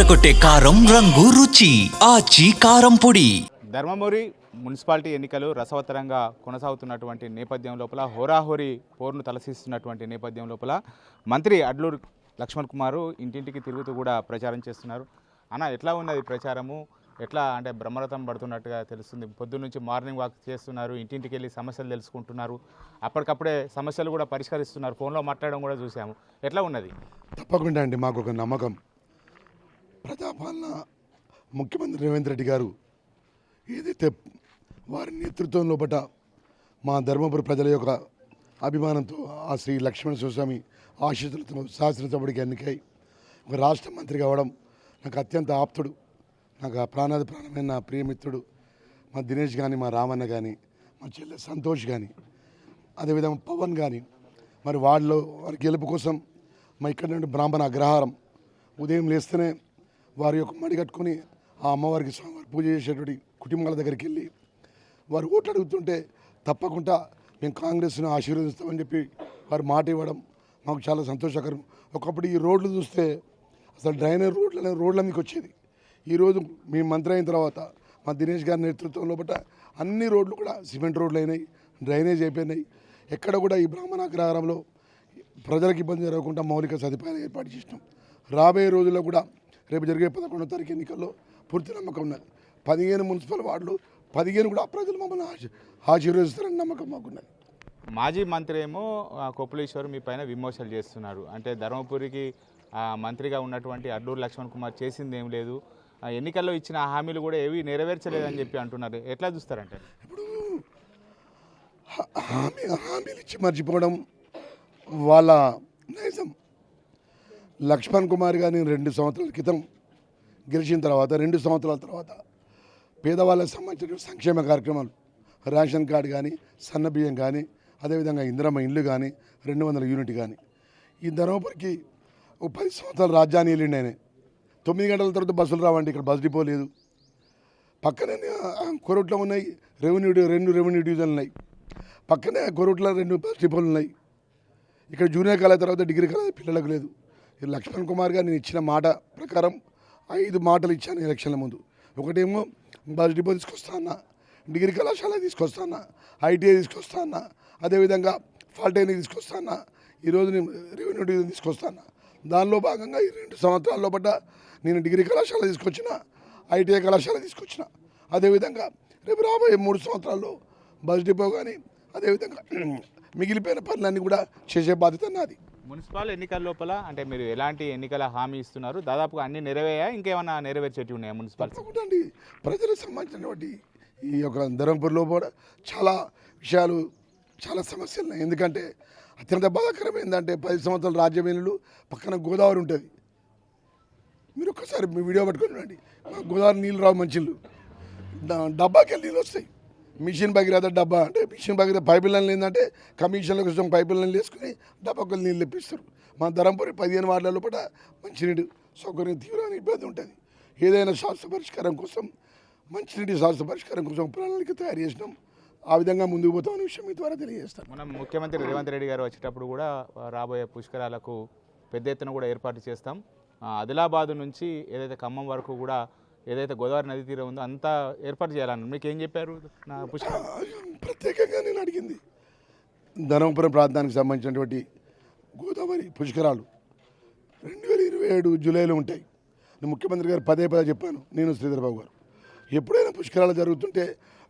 అదరకొట్టే కారం రంగు రుచి ఆచి కారం పొడి. ధర్మపురి మున్సిపాలిటీ ఎన్నికలు రసవత్తరంగా కొనసాగుతున్నటువంటి నేపథ్యం లోపల హోరాహోరీ పోరును తలసిస్తున్నటువంటి నేపథ్యం లోపల మంత్రి అడ్లూరు లక్ష్మణ్ కుమార్ ఇంటింటికి తిరుగుతూ కూడా ప్రచారం చేస్తున్నారు. అన్న, ఎట్లా ఉన్నది ప్రచారము? ఎట్లా అంటే బ్రహ్మరథం పడుతున్నట్టుగా తెలుస్తుంది. పొద్దున్న నుంచి మార్నింగ్ వాక్ చేస్తున్నారు, ఇంటింటికి వెళ్ళి సమస్యలు తెలుసుకుంటున్నారు, అప్పటికప్పుడే సమస్యలు కూడా పరిష్కరిస్తున్నారు, ఫోన్లో మాట్లాడడం కూడా చూసాము. ఎట్లా ఉన్నది? తప్పకుండా అండి, మాకు ఒక నమ్మకం. ప్రజాపాలన ముఖ్యమంత్రి రేవంత్ రెడ్డి గారు ఏదైతే వారి నేతృత్వం లోపల మా ధర్మపురి ప్రజల యొక్క అభిమానంతో ఆ శ్రీ లక్ష్మణ స్వామి ఆశీస్సులతో శాసనసభ్యుడికి ఎన్నికై ఒక రాష్ట్ర మంత్రి కావడం నాకు అత్యంత ఆప్తుడు, నాకు ఆ ప్రాణమైన నా ప్రియమిత్రుడు మా దినేష్ కానీ, మా రామన్న కానీ, మా చెల్లె సంతోష్ కానీ, అదేవిధంగా పవన్ కానీ, మరి వాళ్ళలో వారి గెలుపు కోసం మా ఇక్కడ నుండి బ్రాహ్మణ అగ్రహారం ఉదయం లేస్తేనే వారి యొక్క మడి కట్టుకొని ఆ అమ్మవారికి స్వామివారి పూజ చేసేటువంటి కుటుంబాల దగ్గరికి వెళ్ళి వారు ఓట్లు అడుగుతుంటే తప్పకుండా మేము కాంగ్రెస్ను ఆశీర్వదిస్తామని చెప్పి వారు మాట ఇవ్వడం మాకు చాలా సంతోషకరం. ఒకప్పుడు ఈ రోడ్లు చూస్తే అసలు డ్రైనేజ్ రోడ్ల మీకు వచ్చేది. ఈరోజు మేము మంత్రి అయిన తర్వాత మా దినేష్ గారి నేతృత్వం లోపల అన్ని రోడ్లు కూడా సిమెంట్ రోడ్లు అయినాయి, డ్రైనేజ్ అయిపోయినాయి. ఎక్కడ కూడా ఈ బ్రాహ్మణ అగ్రహారంలో ప్రజలకు ఇబ్బంది జరగకుండా మౌలిక సదుపాయాలు ఏర్పాటు చేసినాం. రాబోయే రోజుల్లో కూడా రేపు జరిగే 11వ తారీఖు ఎన్నికల్లో పూర్తి నమ్మకం ఉన్నది. 15 మున్సిపల్ వార్డులు 15 కూడా ప్రజలు మమ్మల్ని ఆశీర్వదిస్తారని నమ్మకం మాకున్నది. మాజీ మంత్రి ఏమో కొప్పులీశ్వర్ మీ పైన విమర్శలు చేస్తున్నారు. అంటే ధర్మపురికి మంత్రిగా ఉన్నటువంటి అడ్లూరు లక్ష్మణ్ కుమార్ చేసింది ఏం లేదు, ఎన్నికల్లో ఇచ్చిన హామీలు కూడా ఏవి నెరవేర్చలేదని చెప్పి అంటున్నారు. ఎట్లా చూస్తారంటే? ఇప్పుడు హామీలు ఇచ్చి మర్చిపోవడం వాళ్ళ నైజం. లక్ష్మణ్ కుమార్ గారిని 2 సంవత్సరాల క్రితం గెలిచిన తర్వాత 2 సంవత్సరాల తర్వాత పేదవాళ్ళకి సంబంధించిన సంక్షేమ కార్యక్రమాలు, రేషన్ కార్డు కానీ, సన్న బియ్యం కానీ, అదేవిధంగా ఇందిరమ్మ ఇండ్లు కానీ, 200 యూనిట్ కానీ, ఈ ధర్మపురికి ఒక 10 సంవత్సరాలు రాజ్యాన్ని వెళ్ళిండి ఆయన. 9 గంటల తర్వాత బస్సులు రావండి, ఇక్కడ బస్ డిపో లేదు. పక్కనే కొరట్లో ఉన్నాయి రెండు రెవెన్యూ డివిజన్లు ఉన్నాయి, పక్కనే కొరట్లో 2 బస్ డిపోలు ఉన్నాయి. ఇక్కడ జూనియర్ కాలేజ్ తర్వాత డిగ్రీ కాలేజ్ పిల్లలకు లేదు. లక్ష్మణ్ కుమార్ గారు నేను ఇచ్చిన మాట ప్రకారం 5 మాటలు ఇచ్చాను ఎలక్షన్ల ముందు. ఒకటేమో బస్ డిపో తీసుకొస్తా అన్న, డిగ్రీ కళాశాల తీసుకొస్తా అన్న, ఐటీఐ తీసుకొస్తా అన్న, అదేవిధంగా ఫాల్టైని తీసుకొస్తా అన్న, ఈరోజు నేను రెవెన్యూ డివిజన్ తీసుకొస్తా అన్న. దానిలో భాగంగా ఈ 2 సంవత్సరాల లోపల నేను డిగ్రీ కళాశాల తీసుకొచ్చిన, ఐటీఐ కళాశాల తీసుకొచ్చిన. అదేవిధంగా రేపు రాబోయే 3 సంవత్సరాల్లో బస్ డిపో కానీ, అదేవిధంగా మిగిలిపోయిన పనులన్నీ కూడా చేసే బాధ్యత నాది. మున్సిపల్ ఎన్నికల లోపల అంటే మీరు ఎలాంటి ఎన్నికల హామీ ఇస్తున్నారు? దాదాపుగా అన్ని నెరవేరా, ఇంకేమన్నా నెరవేర్చేటివి ఉన్నాయా మున్సిపల్? తప్పకుండా ప్రజలకు సంబంధించినటువంటి ఈ యొక్క ధర్మపురిలో కూడా చాలా విషయాలు, చాలా సమస్యలు ఉన్నాయి. ఎందుకంటే అత్యంత బాధాకరం ఏంటంటే 10 సంవత్సరాల రాజ్యమేనులు పక్కన గోదావరి ఉంటుంది. మీరు ఒక్కసారి మీ వీడియో పట్టుకొని రండి. గోదావరి నీళ్ళు రావు, మంచిళ్ళు డబ్బాకి వెళ్ళి నీళ్ళు వస్తాయి. మిషన్ భగీరథ డబ్బా అంటే మిషన్ భగీరథ పైపు లైన్లు ఏంటంటే కమిషన్ల కోసం పైపు లైన్లు వేసుకుని డబ్బాకు నీళ్ళు తెప్పిస్తారు. మన ధర్మపురి 15 వార్డులలో కూడా మంచినీటి సౌకర్యం తీవ్రమైన ఇబ్బంది ఉంటుంది. ఏదైనా శాశ్వత పరిష్కారం కోసం, మంచినీటి శాశ్వత పరిష్కారం కోసం ప్రణాళిక తయారు చేసినాం. ఆ విధంగా ముందుకు పోతామనే విషయం మీ ద్వారా తెలియజేస్తాను. మనం ముఖ్యమంత్రి రేవంత్ రెడ్డి గారు వచ్చేటప్పుడు కూడా రాబోయే పుష్కరాలకు పెద్ద ఎత్తున కూడా ఏర్పాటు చేస్తాం. ఆదిలాబాద్ నుంచి ఏదైతే ఖమ్మం వరకు కూడా ఏదైతే గోదావరి నది తీరం ఉందో అంతా ఏర్పాటు చేయాలని మీకు ఏం చెప్పారు? నా పుష్కరం ప్రత్యేకంగా నేను అడిగింది ధర్మపురం ప్రాంతానికి సంబంధించినటువంటి గోదావరి పుష్కరాలు 2027 జూలైలో ఉంటాయి. నేను ముఖ్యమంత్రి గారు పదే చెప్పాను, నేను శ్రీధర్బాబు గారు. ఎప్పుడైనా పుష్కరాలు జరుగుతుంటే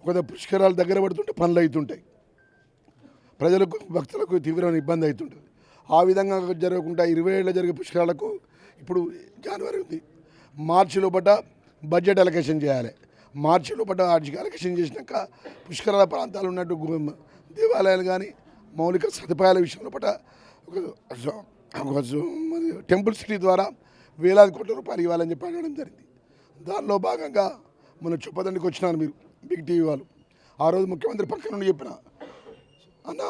ఒక పుష్కరాలు దగ్గర పడుతుంటే పనులు అవుతుంటాయి, ప్రజలకు భక్తులకు తీవ్రమైన ఇబ్బంది అవుతుంటుంది. ఆ విధంగా జరగకుండా 27లో జరిగే పుష్కరాలకు ఇప్పుడు జనవరి ఉంది, మార్చి లోపల బడ్జెట్ అలొకేషన్ చేయాలి. మార్చి లోపల అలొకేషన్ చేసినాక పుష్కరాల ప్రాంతాలు ఉన్నట్టు దేవాలయాలు కానీ, మౌలిక సదుపాయాల విషయంలో ఒక టెంపుల్ సిటీ ద్వారా వేలాది కోట్ల రూపాయలు ఇవ్వాలని చెప్పి అడగడం జరిగింది. దానిలో భాగంగా మన చొప్పదండికి వచ్చినారు మీరు బిగ్ టీవీ వాళ్ళు. ఆ రోజు ముఖ్యమంత్రి పక్కన నుండి చెప్పిన అన్న,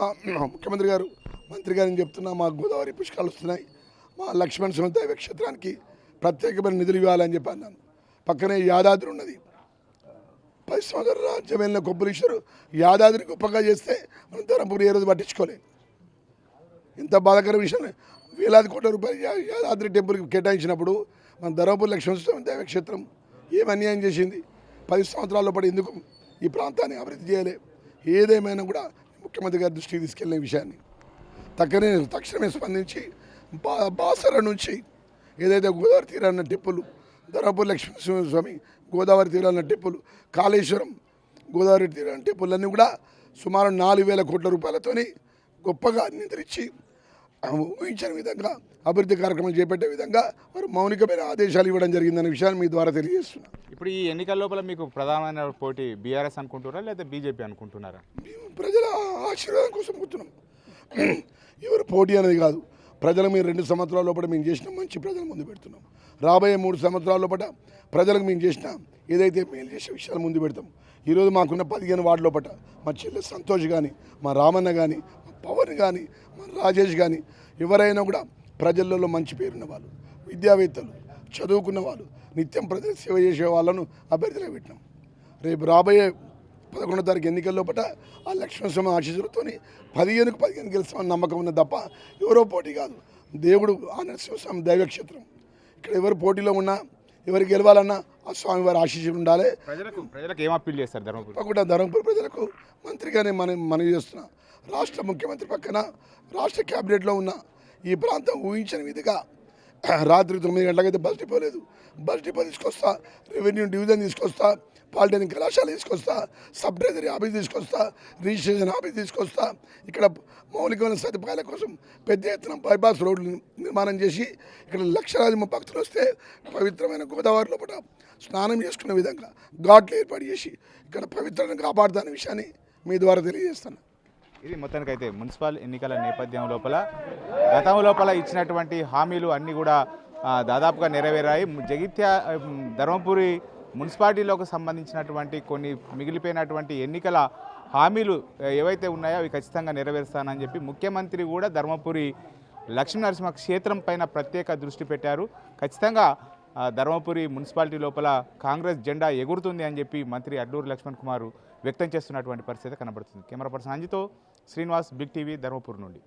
ముఖ్యమంత్రి గారు మంత్రి గారిని చెప్తున్నా, మా గోదావరి పుష్కరాలు వస్తున్నాయి, మా లక్ష్మణ స్వామి దైవ క్షేత్రానికి ప్రత్యేకమైన నిధులు ఇవ్వాలని చెప్పి అన్నాను. పక్కనే యాదాద్రి ఉన్నది, 10 సంవత్సరాల రాజ్యమైన కొప్పులీశ్వరు యాదాద్రి గొప్పగా చేస్తే మనం ధర్మపురి ఏ రోజు పట్టించుకోలేదు. ఇంత బాధాకర విషయం. వేలాది కోట్ల రూపాయలు యాదాద్రి టెంపుల్కి కేటాయించినప్పుడు మన ధర్మపురి లక్ష్మణస్వామి దైవక్షేత్రం ఏం అన్యాయం చేసింది? 10 సంవత్సరాల్లో పడి ఎందుకు ఈ ప్రాంతాన్ని అభివృద్ధి చేయలే? ఏదేమైనా కూడా ముఖ్యమంత్రి గారి దృష్టికి తీసుకెళ్లిన విషయాన్ని తక్షణమే స్పందించి బాసర నుంచి ఏదైతే గోదావరి తీరాన్న టెంపుల్, ధర్మపురి లక్ష్మీస్వామి గోదావరి తీరాన్న టెంపుల్, కాళేశ్వరం గోదావరి తీరాన్న టెంపుల్ అన్నీ కూడా సుమారు 4,000 కోట్ల రూపాయలతోని గొప్పగా నిద్రించి ఊహించని విధంగా అభివృద్ధి కార్యక్రమాలు చేపట్టే విధంగా వారు మౌలికమైన ఆదేశాలు ఇవ్వడం జరిగిందనే విషయాన్ని మీ ద్వారా తెలియజేస్తున్నాను. ఇప్పుడు ఈ ఎన్నికల లోపల మీకు ప్రధానమైన పోటీ బీఆర్ఎస్ అనుకుంటున్నారా లేదా బీజేపీ అనుకుంటున్నారా? మేము ప్రజల ఆశీర్వాదం కోసం కూర్చున్నాం. ఎవరు పోటీ అనేది కాదు. ప్రజలకు మేము 2 సంవత్సరాల లోపల మేము చేసిన మంచి ప్రజల ముందు పెడుతున్నాం. రాబోయే 3 సంవత్సరాల లోపల ప్రజలకు మేము చేసిన ఏదైతే మేలు చేసే విషయాలు ముందు పెడతాం. ఈరోజు మాకున్న 15 వార్డు లోపల మా చెల్లె సంతోష్ కానీ, మా రామన్న కానీ, మా పవన్ కానీ, మా రాజేష్ కానీ ఎవరైనా కూడా ప్రజలలో మంచి పేరున్న వాళ్ళు, విద్యావేత్తలు, చదువుకున్న వాళ్ళు, నిత్యం ప్రజలకు సేవ చేసే వాళ్ళను అభ్యర్థిగా పెట్టినాం. రేపు రాబోయే 11వ తారీఖు ఎన్నికల లోపల ఆ లక్ష్మణస్వామి ఆశీస్సులతో 15కు 15 గెలుస్తామని నమ్మకం ఉన్న తప్ప ఎవరో పోటీ కాదు. దేవుడు ఆ నరసింహస్వామి దైవక్షేత్రం. ఇక్కడ ఎవరు పోటీలో ఉన్నా, ఎవరు గెలవాలన్నా ఆ స్వామి వారి ఆశీస్సులు ఉండాలి. ప్రజలకు ఏం అప్పీల్ చేస్తారు ధర్మపురి? తప్పకుండా ధర్మపురి ప్రజలకు మంత్రిగానే మనవి చేస్తున్నా. రాష్ట్ర ముఖ్యమంత్రి పక్కన రాష్ట్ర క్యాబినెట్లో ఉన్న ఈ ప్రాంతం ఊహించని విధిగా రాత్రి 9 గంటలకైతే బస్ డిపో లేదు. బస్ డిపో తీసుకొస్తా, రెవెన్యూ డివిజన్ తీసుకొస్తా, పాలిటెక్నిక్ కళాశాల తీసుకొస్తా, సబ్ ట్రెజరీ ఆఫీస్ తీసుకొస్తా, రిజిస్ట్రేషన్ ఆఫీస్ తీసుకొస్తా. ఇక్కడ మౌలికమైన సదుపాయాల కోసం పెద్ద ఎత్తున బైపాస్ రోడ్లు నిర్మాణం చేసి ఇక్కడ లక్షలాది భక్తులు వస్తే పవిత్రమైన గోదావరి లోపల స్నానం చేసుకునే విధంగా ఘాట్లు ఏర్పాటు చేసి ఇక్కడ పవిత్రను కాపాడుతున్న విషయాన్ని మీ ద్వారా తెలియజేస్తాను. ఇది మొత్తానికైతే మున్సిపల్ ఎన్నికల నేపథ్యం లోపల గతం లోపల ఇచ్చినటువంటి హామీలు అన్నీ కూడా దాదాపుగా నెరవేరాయి. ధర్మపురి మున్సిపాలిటీలోకి సంబంధించినటువంటి కొన్ని మిగిలిపోయినటువంటి ఎన్నికల హామీలు ఏవైతే ఉన్నాయో అవి ఖచ్చితంగా నెరవేరుస్తానని చెప్పి ముఖ్యమంత్రి కూడా ధర్మపురి లక్ష్మీనరసింహ క్షేత్రం పైన ప్రత్యేక దృష్టి పెట్టారు. ఖచ్చితంగా ధర్మపురి మున్సిపాలిటీ లోపల కాంగ్రెస్ జెండా ఎగురుతుంది అని చెప్పి మంత్రి అడ్లూరి లక్ష్మణ్ కుమార్ వ్యక్తం చేస్తున్నటువంటి పరిస్థితి కనబడుతుంది. కెమెరా పర్సన్ అంజితో శ్రీనివాస్, బిగ్ టీవీ, ధర్మపురి నుండి.